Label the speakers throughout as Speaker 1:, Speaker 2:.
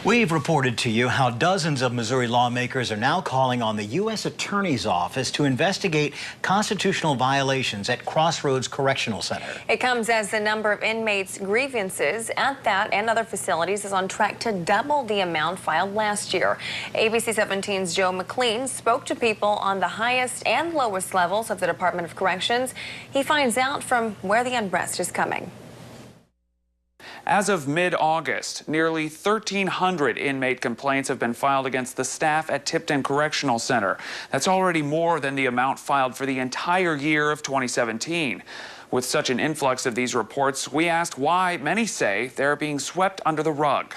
Speaker 1: We've reported to you how dozens of Missouri lawmakers are now calling on the U.S. Attorney's Office to investigate constitutional violations at Crossroads Correctional Center.
Speaker 2: It comes as the number of inmates' grievances at that and other facilities is on track to double the amount filed last year. ABC 17's Joe McLean spoke to people on the highest and lowest levels of the Department of Corrections. He finds out from where the unrest is coming.
Speaker 3: As of mid-August, nearly 1,300 inmate complaints have been filed against the staff at Tipton Correctional Center. That's already more than the amount filed for the entire year of 2017. With such an influx of these reports, we asked why many say they're being swept under the rug.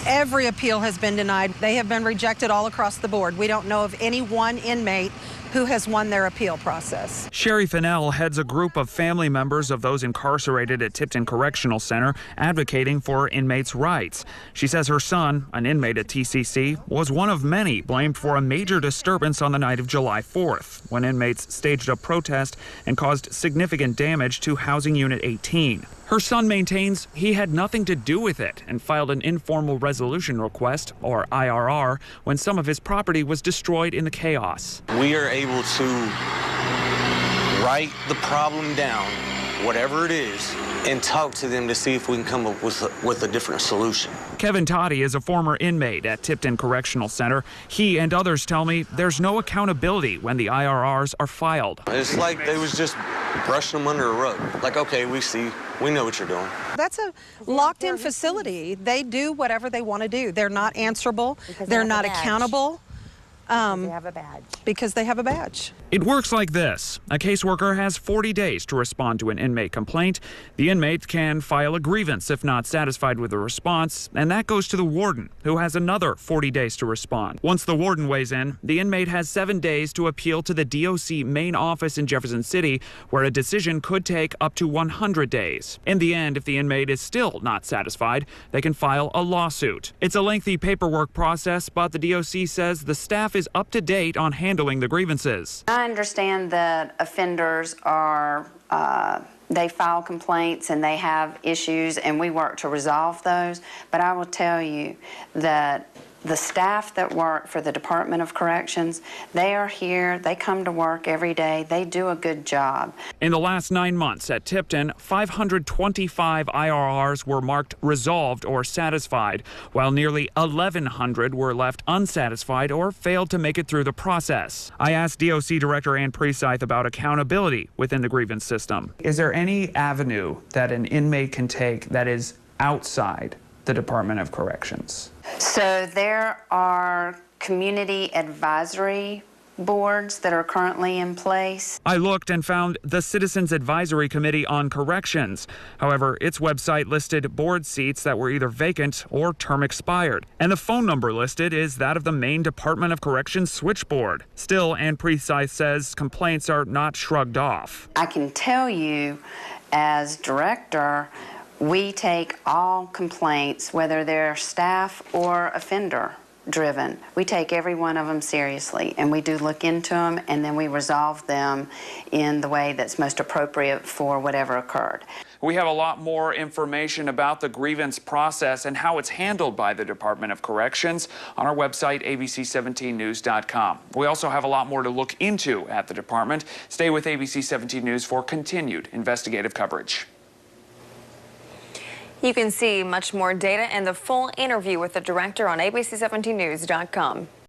Speaker 4: Every appeal has been denied. They have been rejected all across the board. We don't know of any one inmate who has won their appeal process.
Speaker 3: Sherry Fennell heads a group of family members of those incarcerated at Tipton Correctional Center advocating for inmates' rights. She says her son, an inmate at TCC, was one of many blamed for a major disturbance on the night of July 4th, when inmates staged a protest and caused significant damage to Housing Unit 18. Her son maintains he had nothing to do with it and filed an informal resolution request, or IRR, when some of his property was destroyed in the chaos.
Speaker 5: We are able to write the problem down, whatever it is, and talk to them to see if we can come up with a different solution.
Speaker 3: Kevin Toddy is a former inmate at Tipton Correctional Center. He and others tell me there's no accountability when the IRRs are filed.
Speaker 5: It's like they was just brushing them under a rug. Like, okay, we know what you're doing.
Speaker 4: That's a locked-in facility. They do whatever they want to do. They're not answerable. They're not accountable.
Speaker 6: They have a badge.
Speaker 4: Because they have a badge.
Speaker 3: It works like this. A caseworker has 40 days to respond to an inmate complaint. The inmate can file a grievance if not satisfied with the response, and that goes to the warden, who has another 40 days to respond. Once the warden weighs in, the inmate has 7 days to appeal to the DOC main office in Jefferson City, where a decision could take up to 100 days. In the end, if the inmate is still not satisfied, they can file a lawsuit. It's a lengthy paperwork process, but the DOC says the staff is up to date on handling the grievances.
Speaker 6: I understand that offenders are, they file complaints and they have issues and we work to resolve those, but I will tell you that the staff that work for the Department of Corrections, they are here, they come to work every day, they do a good job.
Speaker 3: In the last 9 months at Tipton, 525 IRRs were marked resolved or satisfied, while nearly 1,100 were left unsatisfied or failed to make it through the process. I asked DOC Director Ann Precythe about accountability within the grievance system. Is there any avenue that an inmate can take that is outside the Department of Corrections?
Speaker 6: So there are community advisory boards that are currently in place.
Speaker 3: I looked and found the Citizens Advisory Committee on Corrections. However, its website listed board seats that were either vacant or term expired. And the phone number listed is that of the Maine Department of Corrections switchboard. Still, Ann Precythe says complaints are not shrugged off.
Speaker 6: I can tell you, as director, we take all complaints, whether they're staff or offender driven. We take every one of them seriously, and we do look into them, and then we resolve them in the way that's most appropriate for whatever occurred.
Speaker 3: We have a lot more information about the grievance process and how it's handled by the Department of Corrections on our website, abc17news.com. We also have a lot more to look into at the department. Stay with ABC 17 News for continued investigative coverage.
Speaker 2: You can see much more data and the full interview with the director on abc17news.com.